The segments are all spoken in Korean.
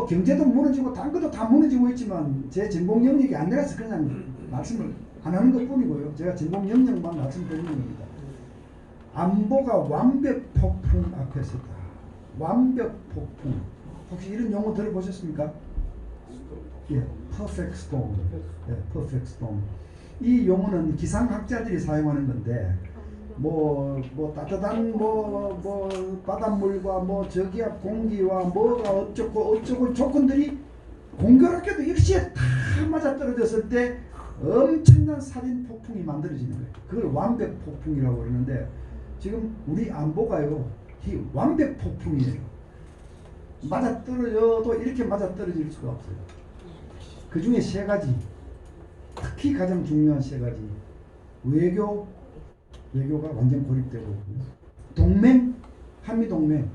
경제도 무너지고 다른 것도 다 무너지고 있지만 제 전공 영역이 안 내려서 그냥 말씀을 안 하는 것 뿐이고요. 제가 전공 영역만 말씀드리는 겁니다. 안보가 완벽 폭풍 앞에 서다. 완벽 폭풍. 혹시 이런 용어 들어보셨습니까? 예, perfect storm. 예, perfect storm. 이 용어는 기상학자들이 사용하는 건데, 따뜻한 바닷물과 저기압 공기와 뭐가 어쩌고 조건들이 공교롭게도 일시에 다 맞아 떨어졌을 때 엄청난 살인 폭풍이 만들어지는 거예요. 그걸 완벽 폭풍이라고 그러는데, 지금 우리 안보가요, 이 완벽 폭풍이에요. 맞아 떨어져도 이렇게 맞아 떨어질 수가 없어요. 그 중에 세 가지, 특히 가장 중요한 세 가지. 외교가 완전 고립되고, 동맹, 한미동맹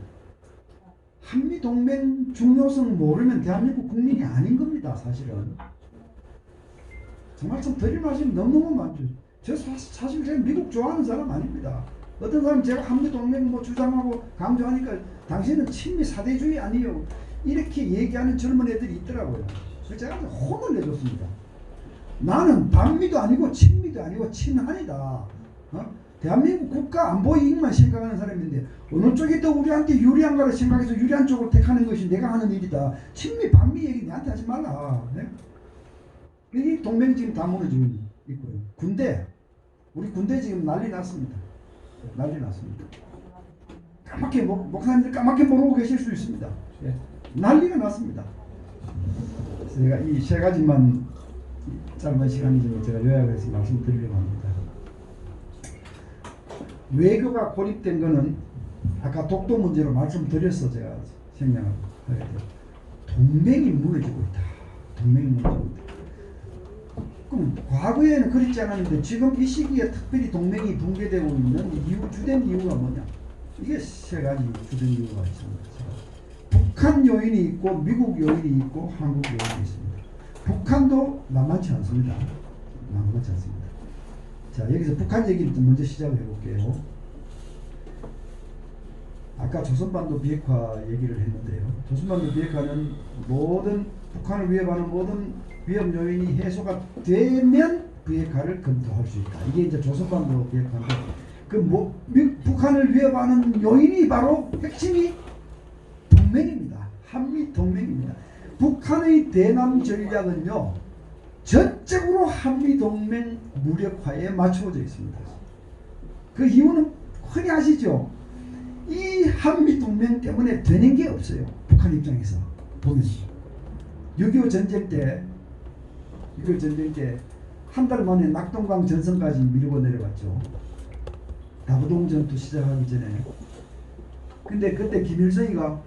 중요성 모르면 대한민국 국민이 아닌 겁니다. 사실은 정말 좀 드릴 말씀이 너무너무 많죠. 사실 제가 미국 좋아하는 사람 아닙니다. 어떤 사람 제가 한미동맹 주장하고 강조하니까 당신은 친미 사대주의 아니에요, 이렇게 얘기하는 젊은 애들이 있더라고요. 그래서 제가 혼을 내줬습니다. 나는 반미도 아니고 친미도 아니고 친한이다. 대한민국 국가 안보 이익만 생각하는 사람인데 어느 쪽이 더 우리한테 유리한가를 생각해서 유리한 쪽을 택하는 것이 내가 하는 일이다. 친미 반미 얘기 내한테 하지 말라. 네? 이 동맹 지금 다 무너지고 있고요. 우리 군대 지금 난리 났습니다. 난리 났습니다. 까맣게 목사님들 까맣게 모르고 계실 수 있습니다. 예. 난리가 났습니다. 그래서 제가 이 세 가지만 짧은 시간이지만 제가 요약해서 말씀드리려고 합니다. 외교가 고립된 거는 아까 독도 문제로 말씀드렸어. 제가 생략하게 돼요. 동맹이 무너지고 있다. 동맹이 무너지고 있다. 그럼 과거에는 그렇지 않았는데 지금 이 시기에 특별히 동맹이 붕괴되고 있는 주된 이유가 뭐냐? 이게 세 가지 주된 이유가 있습니다. 북한 요인이 있고 미국 요인이 있고 한국 요인이 있습니다. 북한도 만만치 않습니다. 만만치 않습니다. 자, 여기서 북한 얘기를 좀 먼저 시작을 해볼게요. 아까 조선반도 비핵화 얘기를 했는데요. 조선반도 비핵화는 북한을 위협하는 모든 위협 요인이 해소가 되면 비핵화를 검토할 수 있다. 이게 이제 조선반도 비핵화인데, 북한을 위협하는 요인이 바로 핵심이 동맹입니다. 한미 동맹입니다. 북한의 대남 전략은요, 전적으로 한미동맹 무력화에 맞춰져 있습니다. 그 이유는 흔히 아시죠? 이 한미동맹 때문에 되는 게 없어요. 북한 입장에서 보면 6.25 전쟁 때 한 달 만에 낙동강 전선까지 밀고 내려갔죠. 다부동 전투 시작하기 전에. 근데 그때 김일성이가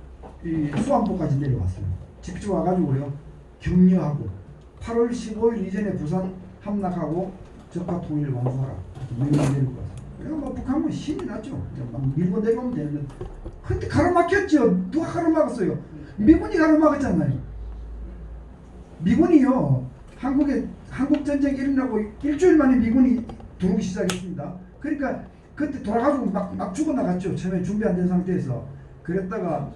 이 수안보까지 내려왔어요. 직접 와가지고요, 격려하고 8월 15일 이전에 부산 함락하고 적화 통일 완수하라. 명령 내리고 왔어요. 그러니까 북한은 신이 났죠. 막 밀고 내려오면 되는데, 근데 가로막혔죠. 누가 가로막았어요? 미군이 가로막았잖아요. 미군이요, 한국 전쟁이 일어나고 일주일 만에 미군이 들어오기 시작했습니다. 그러니까 그때 돌아가지고 막 죽어나갔죠. 처음에 준비 안 된 상태에서. 그랬다가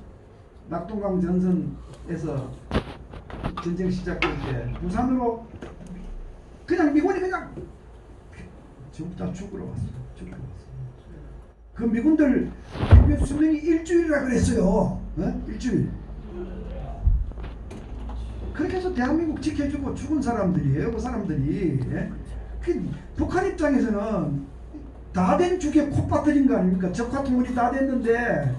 낙동강 전선에서 전쟁 시작될 때 부산으로 그냥 미군이 그냥 전부 다 죽으러 왔어요. 그 미군들 수명이 일주일이라 그랬어요. 일주일. 그렇게 해서 대한민국 지켜주고 죽은 사람들이에요. 그 사람들이. 북한 입장에서는 다 된 죽에 콧바뜨린 거 아닙니까? 적화 통일이 다 됐는데.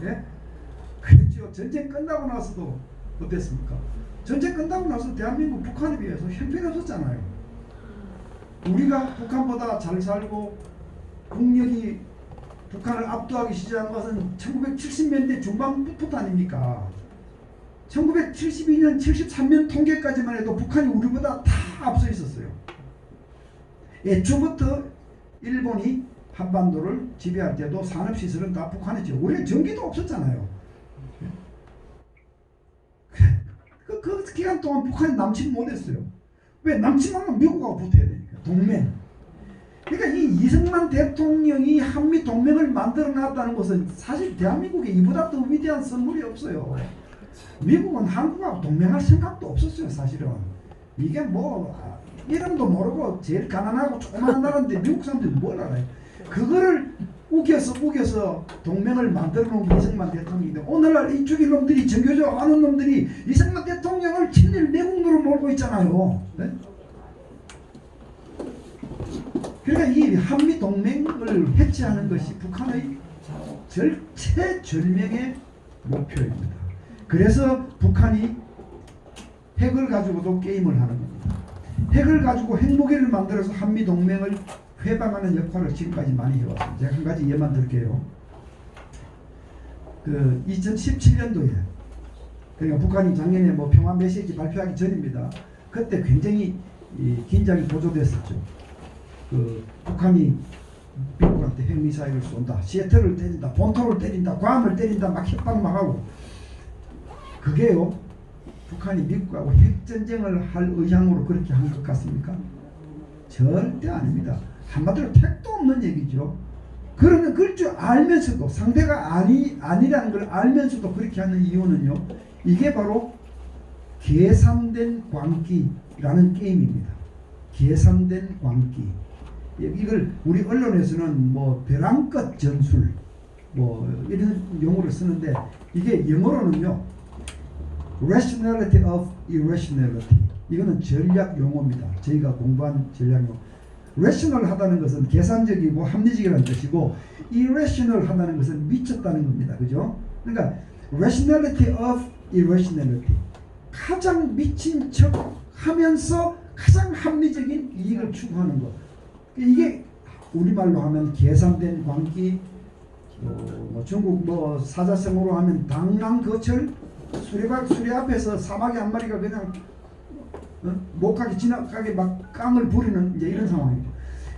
그랬죠. 전쟁 끝나고 나서도 어땠습니까? 전쟁 끝나고 나서 대한민국 북한에 비해서 형편없었잖아요. 우리가 북한보다 잘 살고 국력이 북한을 압도하기 시작한 것은 1970년대 중반부터 아닙니까? 1972년, 73년 통계까지만 해도 북한이 우리보다 다 앞서 있었어요. 애초부터 일본이 한반도를 지배할 때도 산업시설은 다 북한이죠. 우리는 전기도 없었잖아요. 그 기간 동안 북한이 남침 못했어요. 왜? 남침하면 미국하고 붙어야 되니까. 동맹. 그러니까 이 이승만 대통령이 한미 동맹을 만들어 놨다는 것은 사실 대한민국에 이보다 더 위대한 선물이 없어요. 미국은 한국하고 동맹할 생각도 없었어요. 사실은 이게 뭐 이름도 모르고 제일 가난하고 조그마한 나라인데 미국 사람들이 뭘 알아요. 그거를 우겨서 동맹을 만들어 놓은 게 이승만 대통령인데 오늘날 이 죽일 놈들이 정교조 하는 놈들이 이승만 대통령을 친일 내국으로 몰고 있잖아요. 네? 그러니까 이 한미 동맹을 해체하는 것이 북한의 절체절명의 목표입니다. 그래서 북한이 핵을 가지고도 게임을 하는 겁니다. 핵을 가지고 핵무기를 만들어서 한미 동맹을 회방하는 역할을 지금까지 많이 해왔습니다. 제가 한 가지 예만 들게요. 그 2017년도에 그러니까 북한이 작년에 뭐 평화 메시지 발표하기 전입니다. 그때 굉장히 긴장이 고조됐었죠. 그 북한이 미국한테 핵미사일을 쏜다, 시애틀을 때린다, 본토를 때린다, 괌을 때린다, 막 협박 막 하고 그게요. 북한이 미국하고 핵전쟁을 할 의향으로 그렇게 한 것 같습니까? 절대 아닙니다. 한마디로 택도 없는 얘기죠. 그러면 그럴 줄 알면서도 상대가 아니라는 걸 알면서도 그렇게 하는 이유는요. 이게 바로 계산된 광기라는 게임입니다. 계산된 광기. 이걸 우리 언론에서는 뭐 벼랑끝 전술 뭐 이런 용어를 쓰는데 이게 영어로는요. Rationality of irrationality. 이거는 전략 용어입니다. 저희가 공부한 전략 용어. rational 하다는 것은 계산적이고 합리적이라는 뜻이고 irrational 하다는 것은 미쳤다는 겁니다. 그죠? 그러니까 rationality of irrationality. 가장 미친 척 하면서 가장 합리적인 이익을 추구하는 것. 이게 우리말로 하면 계산된 광기, 뭐 중국 뭐 사자성어로 하면 당랑거철, 수레 앞에서 사마귀 한 마리가 그냥 못 가게 지나가게 막 깡을 부리는 이제 이런 상황이죠.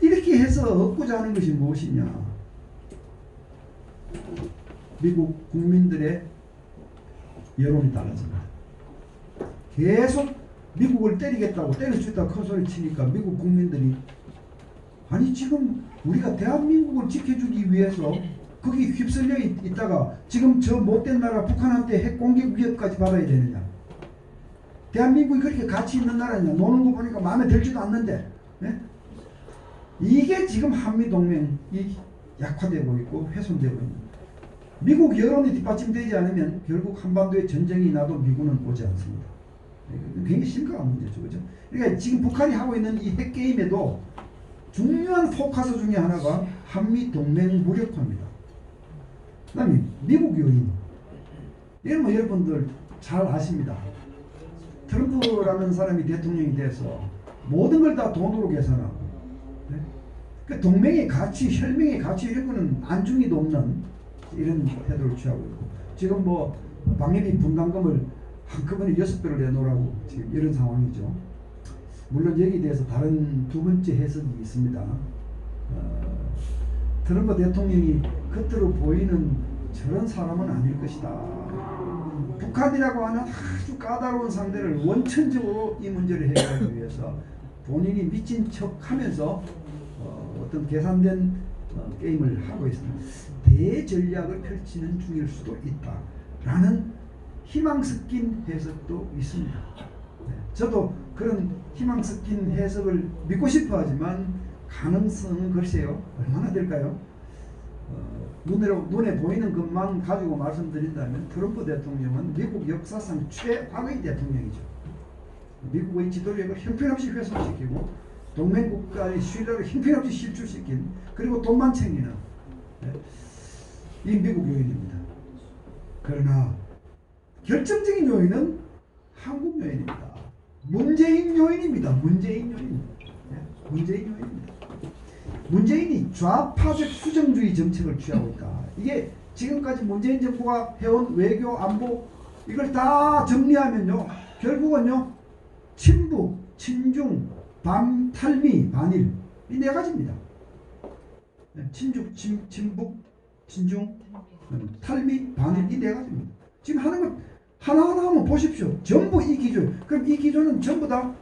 이렇게 해서 얻고자 하는 것이 무엇이냐? 미국 국민들의 여론이 달라집니다. 계속 미국을 때리겠다고 때릴 수 있다고 큰 소리 치니까 미국 국민들이 아니 지금 우리가 대한민국을 지켜주기 위해서 거기 휩쓸려 있다가 지금 저 못된 나라 북한한테 핵 공격 위협까지 받아야 되느냐? 대한민국이 그렇게 가치 있는 나라냐? 노는 거 보니까 마음에 들지도 않는데 네? 이게 지금 한미동맹이 약화되고 있고 훼손되고 있는 미국 여론이 뒷받침되지 않으면 결국 한반도에 전쟁이 나도 미국은 오지 않습니다. 굉장히 심각한 문제죠. 그죠? 그러니까 지금 북한이 하고 있는 이 핵게임에도 중요한 포커스 중에 하나가 한미동맹 무력화입니다. 그 다음에 미국 요인. 이런 뭐 여러분들 잘 아십니다. 트럼프라는 사람이 대통령이 돼서 모든 걸 다 돈으로 계산하고 네? 그 동맹의 가치, 혈맹의 가치 이런 거는 안중이도 없는 이런 태도를 취하고 있고 지금 뭐 방위비 분담금을 한꺼번에 6배를 내놓으라고 지금 이런 상황이죠. 물론 여기에 대해서 다른 두 번째 해석이 있습니다. 트럼프 대통령이 겉으로 보이는 저런 사람은 아닐 것이다. 북한이라고 하는 아주 까다로운 상대를 원천적으로 이 문제를 해결하기 위해서 본인이 미친 척하면서 어떤 계산된 게임을 하고 있습니다. 대전략을 펼치는 중일 수도 있다라는 희망 섞인 해석도 있습니다. 네, 저도 그런 희망 섞인 해석을 믿고 싶어 하지만 가능성은 글쎄요 얼마나 될까요? 눈에 보이는 것만 가지고 말씀드린다면 트럼프 대통령은 미국 역사상 최악의 대통령이죠. 미국의 지도력을 형편없이 훼손시키고 동맹국가의 신뢰를 형편없이 실추시킨 그리고 돈만 챙기는 이 미국 요인입니다. 그러나 결정적인 요인은 한국 요인입니다. 문재인 요인입니다. 문재인 요인입니다. 문재인이 좌파적 수정주의 정책을 취하고 있다. 이게 지금까지 문재인 정부가 해온 외교 안보 이걸 다 정리하면요. 결국은요. 친북, 친중, 탈미, 반일 이 네 가지입니다. 친북, 친중, 탈미, 반일 이 네 가지입니다. 지금 하는 것 하나하나 한번 보십시오. 전부 이 기준. 그럼 이 기준은 전부 다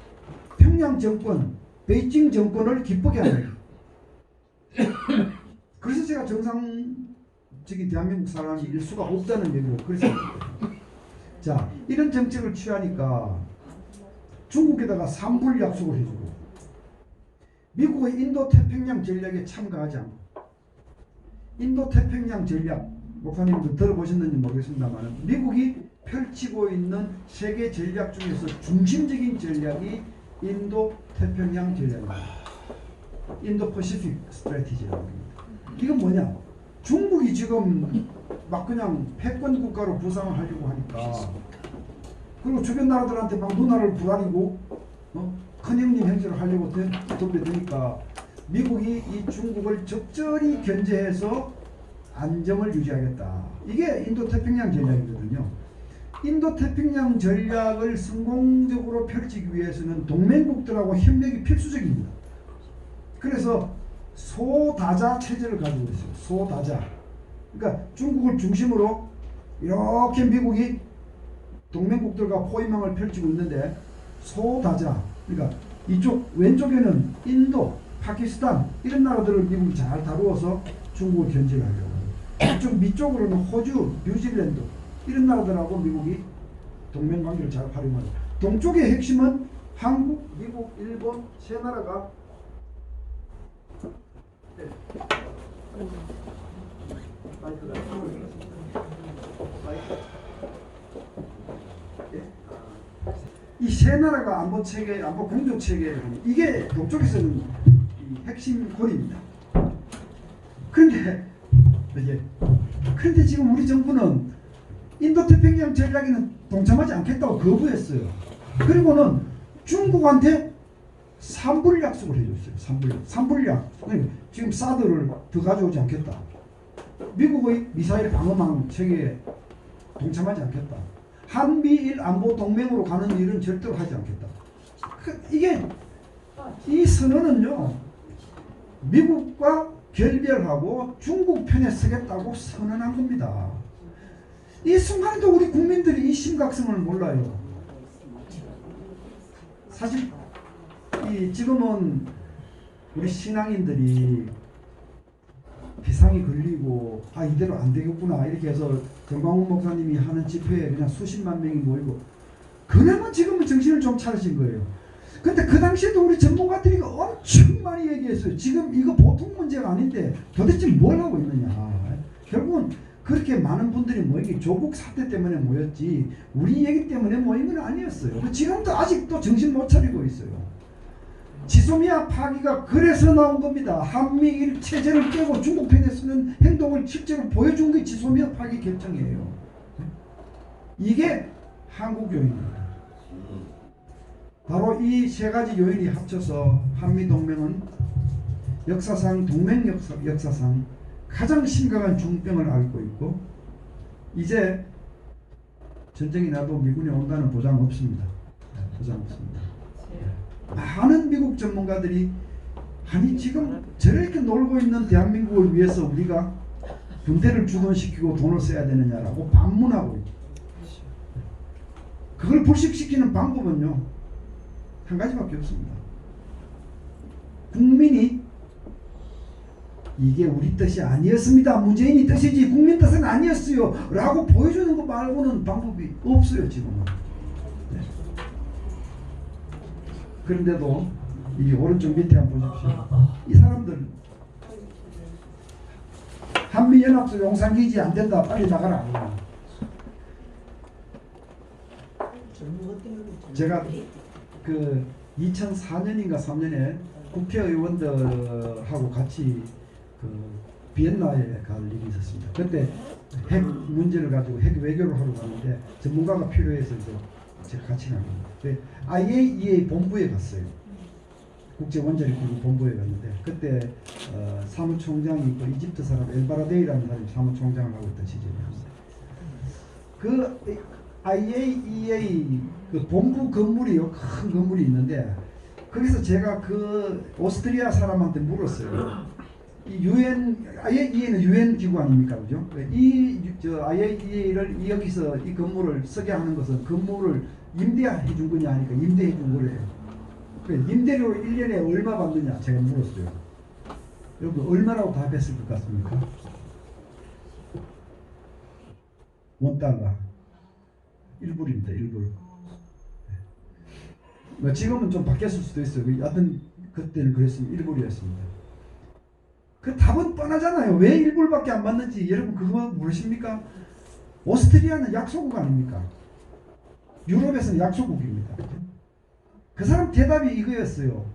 평양 정권, 베이징 정권을 기쁘게 하는 거예요. 그래서 제가 정상적인 대한민국 사람이 일 수가 없다는 얘기로 그래서 자, 이런 정책을 취하니까 중국에다가 삼불 약속을 해주고 미국의 인도태평양 전략에 참가하지 않고 인도태평양 전략 목사님도 들어보셨는지 모르겠습니다만 미국이 펼치고 있는 세계 전략 중에서 중심적인 전략이 인도태평양 전략입니다. 인도-퍼시픽 스트래티지라고 합니다. 이건 뭐냐? 중국이 지금 막 그냥 패권 국가로 부상을 하려고 하니까 그리고 주변 나라들한테 막 누나를 부라리고 큰형님 형제를 하려고 덤벼드니까 미국이 이 중국을 적절히 견제해서 안정을 유지하겠다. 이게 인도태평양 전략이거든요. 인도태평양 전략을 성공적으로 펼치기 위해서는 동맹국들하고 협력이 필수적입니다. 그래서 소다자 체제를 가지고 있어요. 소다자. 그러니까 중국을 중심으로 이렇게 미국이 동맹국들과 포위망을 펼치고 있는데 소다자. 그러니까 이쪽 왼쪽에는 인도, 파키스탄 이런 나라들을 미국이 잘 다루어서 중국을 견제하려고 해요. 이쪽 밑쪽으로는 호주, 뉴질랜드 이런 나라들하고 미국이 동맹관계를 잘 활용하죠. 동쪽의 핵심은 한국, 미국, 일본 세 나라가 이 세 나라가 안보 체계, 안보 공조 체계 이게 동쪽에서는 핵심 고리입니다. 그런데 지금 우리 정부는 인도태평양 전략에는 동참하지 않겠다고 거부했어요. 그리고는 중국한테 삼불 약속을 해줬어요. 삼불 약속. 지금 사드를 더 가져오지 않겠다. 미국의 미사일 방어망 체계에 동참하지 않겠다. 한미일 안보 동맹으로 가는 일은 절대로 하지 않겠다. 이 선언은요, 미국과 결별하고 중국 편에 서겠다고 선언한 겁니다. 이 순간에도 우리 국민들이 이 심각성을 몰라요. 사실 지금은 우리 신앙인들이 비상이 걸리고 이대로 안 되겠구나 이렇게 해서 정광훈 목사님이 하는 집회에 그냥 수십만 명이 모이고 그나마 지금은 정신을 좀 차리신 거예요. 근데 그 당시에도 우리 전문가들이 엄청 많이 얘기했어요. 지금 이거 보통 문제가 아닌데 도대체 뭘 하고 있느냐. 결국은 그렇게 많은 분들이 모인 게 조국 사태 때문에 모였지 우리 얘기 때문에 모인 건 아니었어요. 지금도 아직도 정신 못 차리고 있어요. 지소미아 파기가 그래서 나온 겁니다. 한미일 체제를 깨고 중국 편에 서는 행동을 실제로 보여준 게 지소미아 파기 결정이에요. 이게 한국 요인입니다. 바로 이 세 가지 요인이 합쳐서 한미동맹은 역사상 역사상 가장 심각한 중병을 앓고 있고 이제 전쟁이 나도 미군이 온다는 보장 없습니다. 보장 없습니다. 많은 미국 전문가들이 지금 저렇게 놀고 있는 대한민국을 위해서 우리가 군대를 주둔시키고 돈을 써야 되느냐라고 반문하고 있죠. 그걸 불식시키는 방법은요 한 가지밖에 없습니다. 국민이 이게 우리 뜻이 아니었습니다. 문재인이 뜻이지 국민 뜻은 아니었어요 라고 보여주는 것 말고는 방법이 없어요. 지금은. 그런데도 이 오른쪽 밑에 한번 보십시오. 이 사람들 한미연합소 용산기지 안 된다. 빨리 나가라. 제가 그 2004년인가 3년에 국회의원들하고 같이 그 비엔나에 갈 일이 있었습니다. 그때 핵 문제를 가지고 핵 외교를 하러 갔는데 전문가가 필요해서 제가 같이 간 겁니다. IAEA 본부에 갔어요. 국제원자력기구 본부에 갔는데 그때 사무총장이 있고 이집트 사람 엘바라데이라는 사람이 사무총장을 하고 있던 시절이었어요. 그 IAEA 그 본부 건물이요, 큰 건물이 있는데 거기서 제가 그 오스트리아 사람한테 물었어요. 이 IAEA는 UN 기구 아닙니까, 그죠? IAEA를 여기서 이 건물을 쓰게 하는 것은 건물을 임대해 준 거냐 하니까 임대해 준 거래요. 임대료 1년에 얼마 받느냐 제가 물었어요. 여러분 얼마라고 답했을 것 같습니까? $1. 일불입니다. 일불. 뭐 지금은 좀 바뀌었을 수도 있어요. 여하튼 그때는 그랬습니다. 일불이었습니다. 그 답은 뻔하잖아요. 왜 일불밖에 안 받는지 여러분 그거 모르십니까? 오스트리아는 약소국 아닙니까? 유럽에서는 약소국입니다. 그 사람 대답이 이거였어요.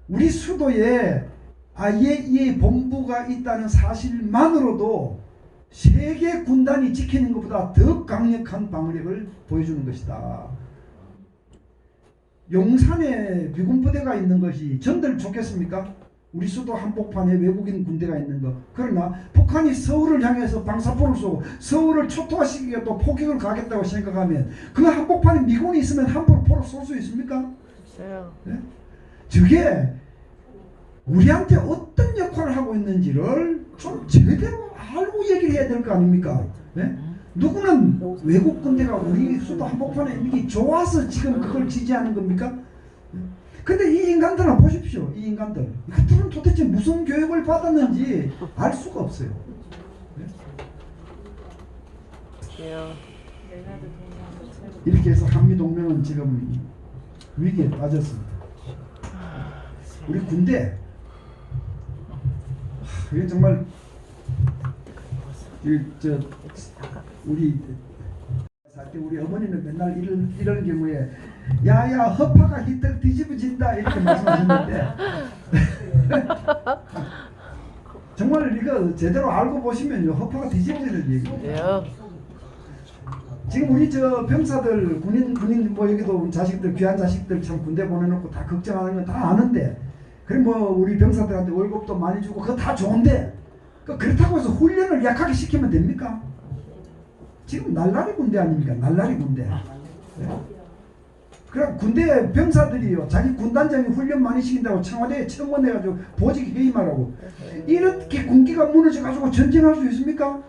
우리 수도에 IAEA 본부가 있다는 사실만으로도 세계 군단이 지키는 것보다 더 강력한 방어력을 보여주는 것이다. 용산에 미군 부대가 있는 것이 전들 좋겠습니까? 우리 수도 한복판에 외국인 군대가 있는 거. 그러나 북한이 서울을 향해서 방사포를 쏘고 서울을 초토화시키게 또 포격을 가겠다고 생각하면 그 한복판에 미군이 있으면 함부로 포를 쏠 수 있습니까? 네? 저게 우리한테 어떤 역할을 하고 있는지를 좀 제대로 알고 얘기를 해야 될 거 아닙니까? 네? 누구는 외국 군대가 우리 수도 한복판에 있는 게 좋아서 지금 그걸 지지하는 겁니까? 근데 이 인간들은 보십시오. 이 인간들. 이것들은 도대체 무슨 교육을 받았는지 알 수가 없어요. 네? 이렇게 해서 한미동맹은 지금 위기에 빠졌습니다. 우리 군대 이게 정말 우리 어머니는 맨날 이런 경우에 야야 허파가 히떡 뒤집어진다 이렇게 말씀하셨는데 정말 이거 제대로 알고 보시면요 허파가 뒤집어지는 얘기입니다. 지금 우리 저 병사들 군인 뭐 여기도 자식들 귀한 자식들 참 군대 보내놓고 다 걱정하는 건 다 아는데 그럼 뭐 우리 병사들한테 월급도 많이 주고 그거 다 좋은데 그렇다고 해서 훈련을 약하게 시키면 됩니까? 지금 날라리 군대 아닙니까? 날라리 군대. 네. 그럼 군대 병사들이요 자기 군단장이 훈련 많이 시킨다고 청와대에 청원해가지고 보직 해임하라고 이렇게 군기가 무너져가지고 전쟁할 수 있습니까?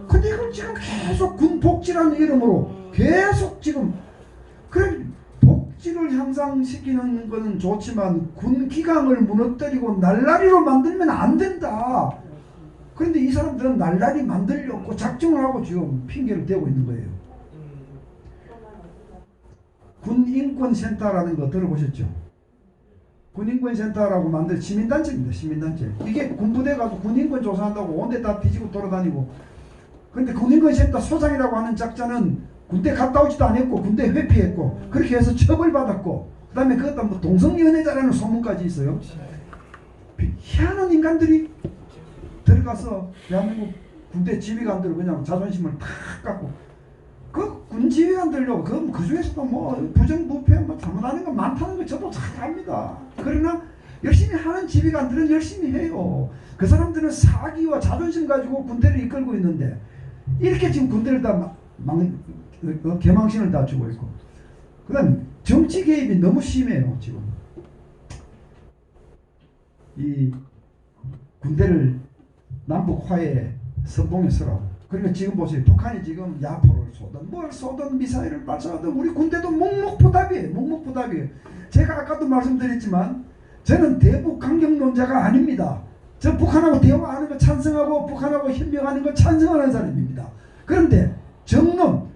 근데 이걸 지금 계속 군복지라는 이름으로 계속 지금 그래 복지를 향상시키는 것은 좋지만 군기강을 무너뜨리고 날라리로 만들면 안 된다. 그런데 이 사람들은 날라리 만들려고 작정을 하고 지금 핑계를 대고 있는 거예요. 군인권센터라는 거 들어보셨죠? 군인권센터라고 만든 시민단체입니다. 시민단체. 이게 군부대 가서 군인권 조사한다고 온데 다 뒤지고 돌아다니고 근데 군인권센터 소장이라고 하는 작자는 군대 갔다 오지도 않았고 군대 회피했고 그렇게 해서 처벌받았고 그 다음에 그것도 뭐 동성연애자라는 소문까지 있어요. 희한한 인간들이 들어가서 대한민국 군대 지휘관들 그냥 자존심을 탁 깎고 그 군지휘관들요 그 중에서도 뭐 부정부패 뭐 잘못하는 거 많다는 거 저도 잘 압니다. 그러나 열심히 하는 지휘관들은 열심히 해요. 그 사람들은 사기와 자존심 가지고 군대를 이끌고 있는데 이렇게 지금 군대를 다 개망신을 다 주고 있고 그 다음에 정치 개입이 너무 심해요. 지금 이 군대를 남북 화해 선봉에 서라고. 그러니까 지금 보세요. 북한이 지금 야포를 쏘든 뭘 쏘든 미사일을 발사하든 우리 군대도 묵묵부답이에요. 묵묵부답이에요. 제가 아까도 말씀드렸지만 저는 대북 강경론자가 아닙니다. 저 북한하고 대화하는 거 찬성하고 북한하고 협력하는 거 찬성하는 사람입니다. 그런데 정론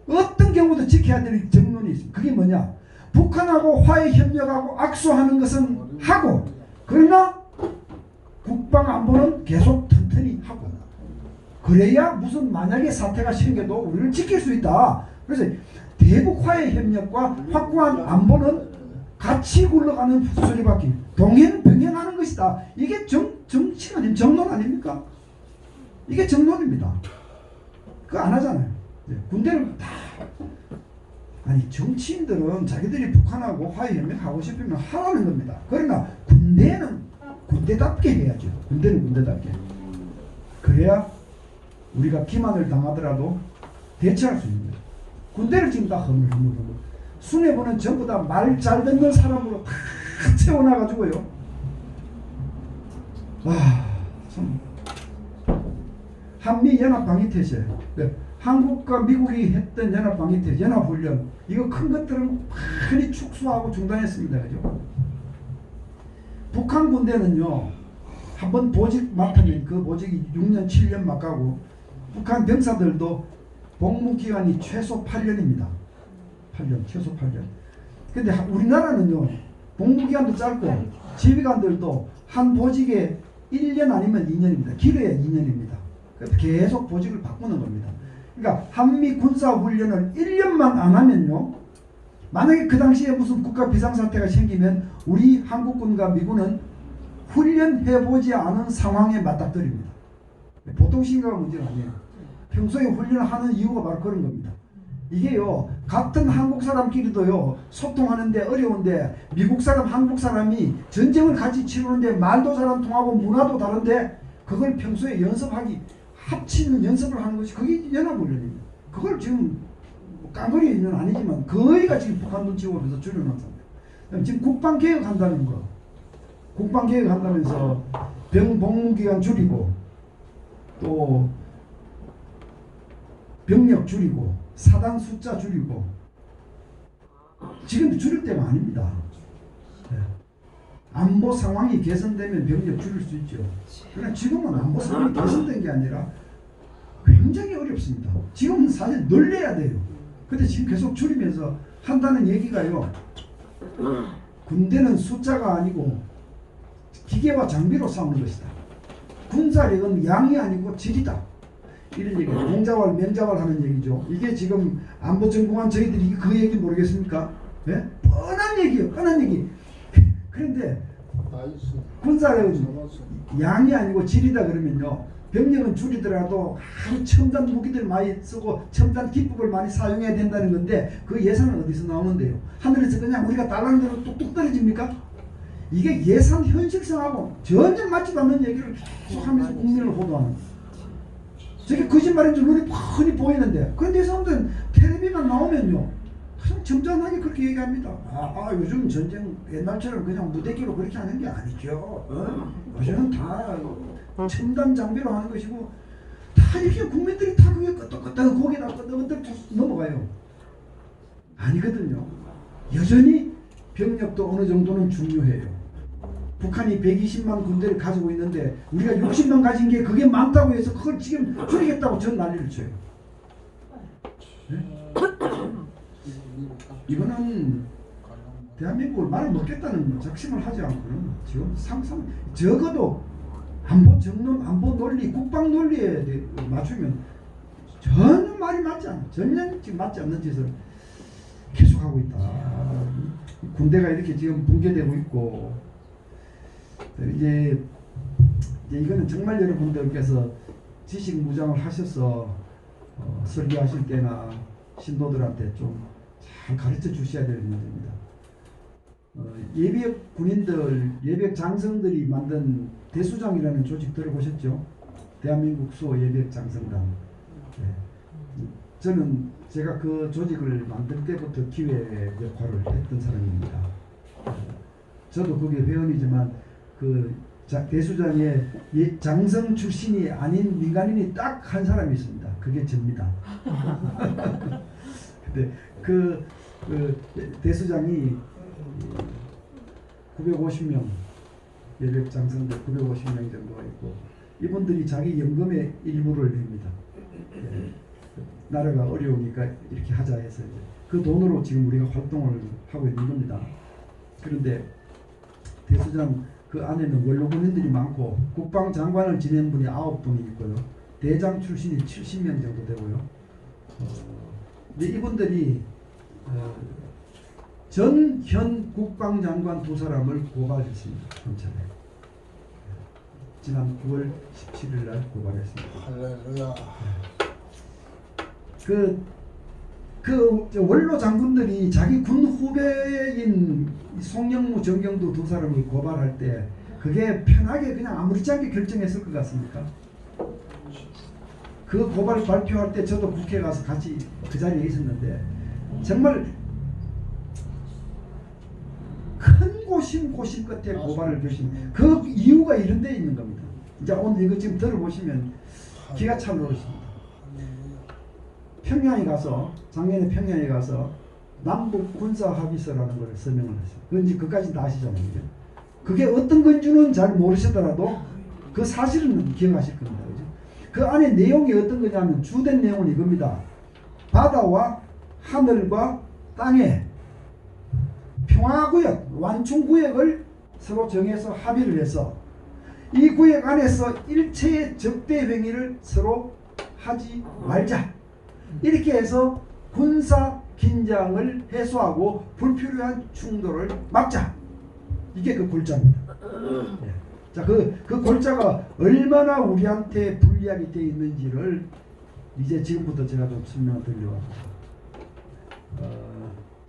어떤 경우도 지켜야 될 정론이 있습니다. 그게 뭐냐? 북한하고 화해 협력하고 악수하는 것은 하고 그러나 국방 안보는 계속 튼튼히 하고 그래야 무슨 만약에 사태가 생겨도 우리를 지킬 수 있다. 그래서 대북 화해 협력과 확고한 안보는 같이 굴러가는 수리바퀴 동행 병행하는 것이다. 이게 정치가 아닌 정론 아닙니까? 이게 정론입니다. 그거 안 하잖아요. 군대를 다 아니 정치인들은 자기들이 북한하고 화해 협력하고 싶으면 하라는 겁니다. 그러나 군대는 군대답게 해야죠. 군대는 군대답게. 그래야 우리가 기만을 당하더라도 대처할 수 있는 거예요. 군대를 지금 다 허물허물 수뇌부는 전부 다 말 잘 듣는 사람으로 다 채워놔가지고요. 참 한미 연합 방위태세, 한국과 미국이 했던 연합 방위태세, 연합훈련 이거 큰 것들은 많이 축소하고 중단했습니다. 그죠? 북한 군대는요 한번 보직 맡으면 그 보직이 6년 7년 막 가고 북한 병사들도 복무 기간이 최소 8년입니다. 8년, 최소 8년. 근데 우리나라는요, 복무 기간도 짧고 지휘관들도 한 보직에 1년 아니면 2년입니다. 길어야 2년입니다. 그래서 계속 보직을 바꾸는 겁니다. 그러니까 한미 군사 훈련을 1년만 안 하면요, 만약에 그 당시에 무슨 국가 비상사태가 생기면 우리 한국군과 미군은 훈련해보지 않은 상황에 맞닥뜨립니다. 보통 심각한 문제가 아니에요. 평소에 훈련을 하는 이유가 바로 그런 겁니다. 이게요, 같은 한국 사람끼리도요, 소통하는데 어려운데 미국 사람, 한국 사람이 전쟁을 같이 치르는데 말도 잘 안 통하고 문화도 다른데 그걸 평소에 합치는 연습을 하는 것이 그게 연합훈련입니다. 그걸 지금 깡그리는 아니지만 거의가 지금 북한 눈치 보면서 줄여놓은 상태. 지금 국방개혁 한다는 거. 국방개혁 한다면서 복무기간 줄이고 또 병력 줄이고 사단 숫자 줄이고 지금 줄일 때가 아닙니다. 네. 안보 상황이 개선되면 병력 줄일 수 있죠. 그러나 지금은 안보 상황이 개선된 게 아니라 굉장히 어렵습니다. 지금은 사실 늘려야 돼요. 근데 지금 계속 줄이면서 한다는 얘기가요, 군대는 숫자가 아니고 기계와 장비로 싸우는 것이다. 군사력은 양이 아니고 질이다. 이런 얘기, 공자왈 명자왈 하는 얘기죠. 이게 지금 안보 전공한 저희들이 그 얘기 모르겠습니까? 네? 뻔한 얘기예요. 뻔한 얘기. 그런데 군사력은 양이 아니고 질이다 그러면요, 병력은 줄이더라도 아주 첨단 무기들 많이 쓰고 첨단 기법을 많이 사용해야 된다는 건데 그 예산은 어디서 나오는데요? 하늘에서 그냥 우리가 달라는 대로 뚝뚝 떨어집니까? 이게 예산 현실성하고 전혀 맞지도 않는 얘기를 계속하면서 국민을 호도하는 거예요. 저게 거짓말인 줄 눈이 뻔히 보이는데, 그런데 이 사람들은 텔레비만 나오면요 그냥 점잖하게 그렇게 얘기합니다. 요즘 전쟁 옛날처럼 그냥 무대기로 그렇게 하는 게 아니죠. 요즘은 다 첨단 장비로 하는 것이고, 다 이렇게 국민들이 다 그게 끄떡끄떡 거기다 끄떡끄떡 넘어가요. 아니거든요. 여전히 병력도 어느 정도는 중요해요. 북한이 120만 군대를 가지고 있는데 우리가 60만 가진 게 그게 많다고 해서 그걸 지금 줄이겠다고 전 난리를 쳐요. 네? 이거는 대한민국을 말을 먹겠다는 작심을 하지 않고는 지금 적어도 안보 정론, 안보 논리, 국방 논리에 맞추면 전혀 말이 맞지 않아. 전혀 지금 맞지 않는 짓을 계속하고 있다. 군대가 이렇게 지금 붕괴되고 있고, 이제 이거는 정말 여러분들께서 지식 무장을 하셔서 설교하실 때나 신도들한테 좀 잘 가르쳐 주셔야 될 문제입니다. 예비역 군인들, 예비역 장성들이 만든 대수장이라는 조직 들어보셨죠? 대한민국 수호 예비역 장성단. 네. 저는 제가 그 조직을 만들 때부터 기획 역할을 했던 사람입니다. 저도 거기에 회원이지만 그 대수장에 장성 출신이 아닌 민간인이 딱 한 사람이 있습니다. 그게 접니다. 근데 그 대수장이 950명, 예비역 장성들 950명 정도가 있고, 이분들이 자기 연금의 일부를 냅니다. 나라가 어려우니까 이렇게 하자 해서 이제 그 돈으로 지금 우리가 활동을 하고 있는 겁니다. 그런데 대수장 그 안에는 원로군인들이 많고 국방장관을 지낸 분이 9분이 있고요. 대장 출신이 70명 정도 되고요. 근데 이분들이 전현 국방장관 2사람을 고발했습니다. 검찰에. 지난 9월 17일 날 고발했습니다. 할렐루야. 그 원로 장군들이 자기 군 후배인 송영무, 정경두 2사람을 고발할 때 그게 편하게 그냥 아무렇지 않게 결정했을 것 같습니까? 그 고발 발표할 때 저도 국회에 가서 같이 그 자리에 있었는데 정말 큰 고심 끝에 고발을 결심. 그 이유가 이런 데 있는 겁니다. 이제 오늘 이거 지금 들어보시면 기가 찰 오르십니다. 평양에 가서, 작년에 평양에 가서 남북 군사 합의서라는 걸 서명을 했어요. 그건 그까지 다 아시잖아요. 그게 어떤 건지는 잘 모르시더라도 그 사실은 기억하실 겁니다. 그죠? 그 안에 내용이 어떤 거냐면 주된 내용은 이겁니다. 바다와 하늘과 땅의 평화구역, 완충구역을 서로 정해서 합의를 해서 이 구역 안에서 일체의 적대 행위를 서로 하지 말자. 이렇게 해서 군사 긴장을 해소하고 불필요한 충돌을 막자. 이게 그 골자입니다. 자, 그 골자가 얼마나 우리한테 불리하게 되어 있는지를 이제 지금부터 제가 좀 설명을 드리려고 합니다.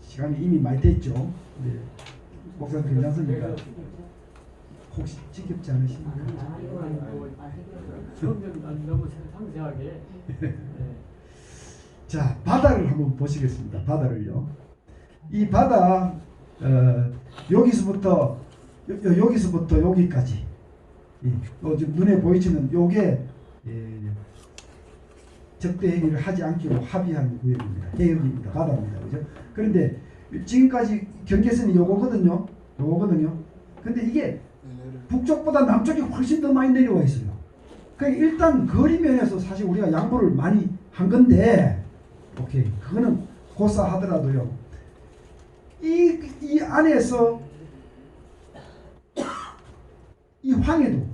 시간이 이미 많이 됐죠. 네. 목사님 괜찮습니까? 혹시 지겹지 않으십니까? 너무 상세하게. 자, 바다를 한번 보시겠습니다. 바다를요. 이 바다 여기서부터 여기까지 지금 눈에 보이시는 요게 적대 행위를 하지 않기로 합의한 구역입니다. 해역입니다. 바다입니다. 그죠? 그런데 지금까지 경계선이 요거거든요. 근데 이게 북쪽보다 남쪽이 훨씬 더 많이 내려와 있어요. 그러니까 일단 거리면에서 사실 우리가 양보를 많이 한 건데, 오케이, 그거는 고사하더라도요. 이 안에서 이 황해도,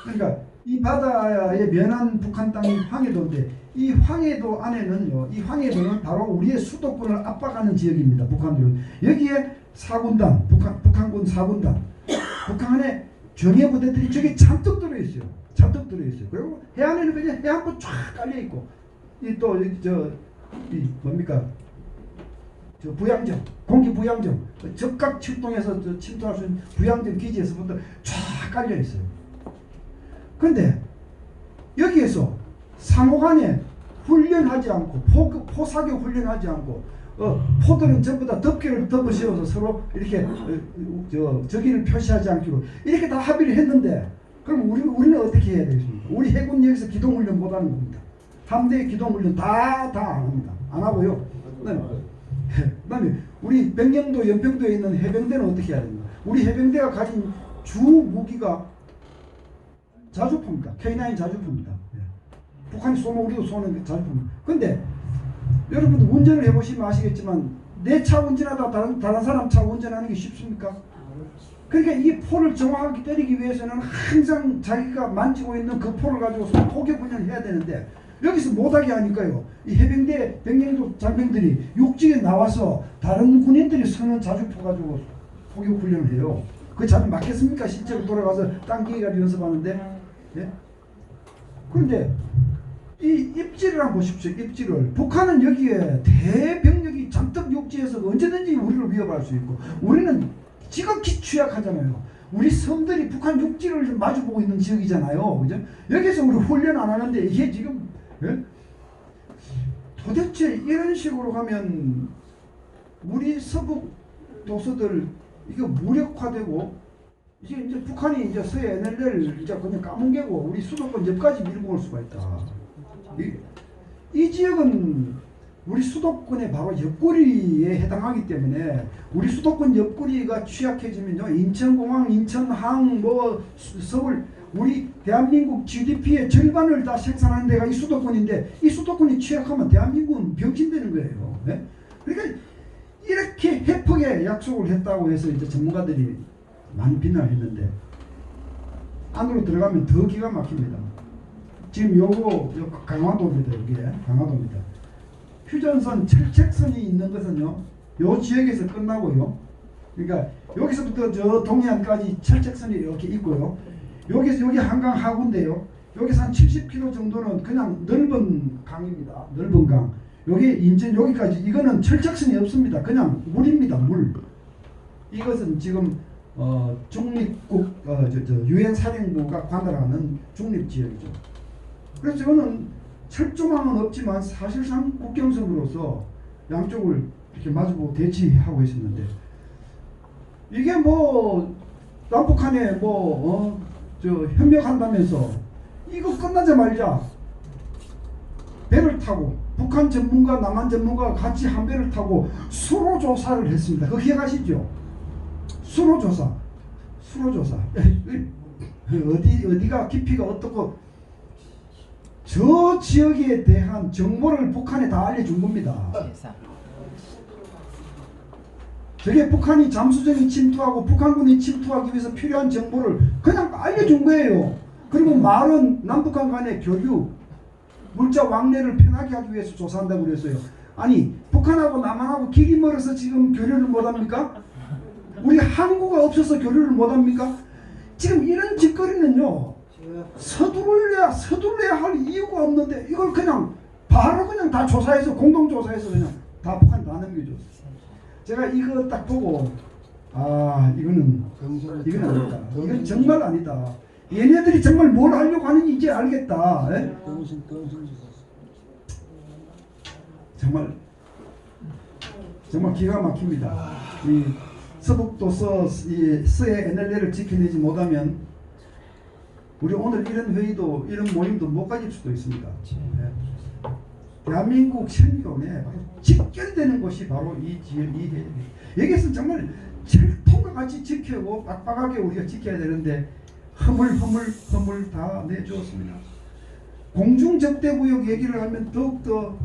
그러니까 이 바다에 면한 북한 땅이 황해도인데, 이 황해도 안에는요, 이 황해도는 바로 우리의 수도권을 압박하는 지역입니다. 북한들은 여기에 사군단, 북한군 사군단, 북한의 정예부대들이 저기 잔뜩 들어있어요. 그리고 해안에는 그냥 해안부 쫙 깔려 있고, 뭡니까? 저 부양정, 공기 부양정, 적각 출동해서 침투할 수 있는 부양정 기지에서부터 쫙 깔려 있어요. 그런데 여기에서 상호간에 훈련하지 않고 포사격 훈련하지 않고 포들은 전부 다 덮개를 덮어 씌워서 서로 이렇게 저기를 표시하지 않기로 이렇게 다 합의를 했는데, 그럼 우리는 어떻게 해야 되겠습니까? 우리 해군 여기서 기동훈련 못 하는 겁니다. 함대 기동훈련 다 안 합니다. 안 하고요. 그다음에 우리 백령도 연평도에 있는 해병대는 어떻게 해야 됩니까? 우리 해병대가 가진 주 무기가 자주포입니다. K9 자주포입니다. 북한이 쏘면 우리도 쏘는 자주포입니다. 근데 여러분들 운전을 해보시면 아시겠지만 내 차 운전하다 다른 사람 차 운전하는 게 쉽습니까? 그러니까 이 포를 정확하게 때리기 위해서는 항상 자기가 만지고 있는 그 포를 가지고서 포격 훈련을 해야 되는데, 여기서 못하게 하니까요, 이 해병대 백령도 장병들이 육지에 나와서 다른 군인들이 쓰는 자주포 가지고 포격 훈련을 해요. 그게 잘 맞겠습니까? 실제로 돌아가서 땅기가 연습하는데. 예? 그런데 이 입지를 한번 보십시오. 입지를. 북한은 여기에 대병력이 잔뜩 육지에서 언제든지 우리를 위협할 수 있고, 우리는 지극히 취약하잖아요. 우리 섬들이 북한 육지를 마주보고 있는 지역이잖아요. 그죠? 여기서 우리 훈련 안 하는데 이게 지금, 예? 도대체 이런 식으로 가면 우리 서북 도서들 이거 무력화되고, 이제 북한이 이제 서해 NLL을 이제 그냥 까뭉개고 우리 수도권 옆까지 밀고 올 수가 있다. 이 지역은 우리 수도권의 바로 옆구리에 해당하기 때문에, 우리 수도권 옆구리가 취약해지면요, 인천공항, 인천항, 서울, 우리 대한민국 GDP의 절반을 다 생산하는 데가 이 수도권인데, 이 수도권이 취약하면 대한민국은 병신되는 거예요. 네? 그러니까 이렇게 해프게 약속을 했다고 해서 이제 전문가들이 많이 비난을 했는데, 안으로 들어가면 더 기가 막힙니다. 지금 요거 강화도입니다. 여기에 강화도입니다. 휴전선 철책선이 있는 것은요, 요 지역에서 끝나고요. 그러니까 여기서부터 저 동해안까지 철책선이 이렇게 있고요. 여기 한강 하구인데요. 여기서 한 70km 정도는 그냥 넓은 강입니다. 넓은 강. 여기 인천 여기까지 이거는 철책선이 없습니다. 그냥 물입니다. 물. 이것은 지금 중립국 유엔 사령부가 관할하는 중립지역이죠. 그래서 저는 철조망은 없지만 사실상 국경선으로서 양쪽을 이렇게 마주보고 대치하고 있었는데, 이게 남북한에 협력한다면서 이거 끝나자마자 배를 타고 북한 전문가 남한 전문가가 같이 한 배를 타고 수로 조사를 했습니다. 그거 기억하시죠? 수로 조사. 어디가 깊이가 어떻고, 저 그 지역에 대한 정보를 북한에 다 알려준 겁니다. 세상. 저게 북한이 잠수정이 침투하고 북한군이 침투하기 위해서 필요한 정보를 그냥 알려준 거예요. 그리고 말은 남북한 간의 교류, 물자 왕래를 편하게 하기 위해서 조사한다고 그랬어요. 아니 북한하고 남한하고 길이 멀어서 지금 교류를 못합니까? 우리 항구가 없어서 교류를 못합니까? 지금 이런 짓거리는요, 서두르야 할 이유가 없는데 이걸 그냥 바로 그냥 다 조사해서 공동조사해서 그냥 다 북한 다 넘겨줬어요. 제가 이거 딱 보고 이거는 아니다. 이건 정말 아니다. 얘네들이 정말 뭘 하려고 하는지 이제 알겠다. 에? 정말 기가 막힙니다. 이 서북도서 이 서해 NLL을 지켜내지 못하면 우리 오늘 이런 회의도 이런 모임도 못 가질 수도 있습니다. 네. 대한민국 생존에 바로 직결되는 곳이 바로 이 해역입니다. 여기서 정말 철통과 같이 지켜고 빡빡하게 우리가 지켜야 되는데 허물 다 내주었습니다. 공중적대구역 얘기를 하면 더욱더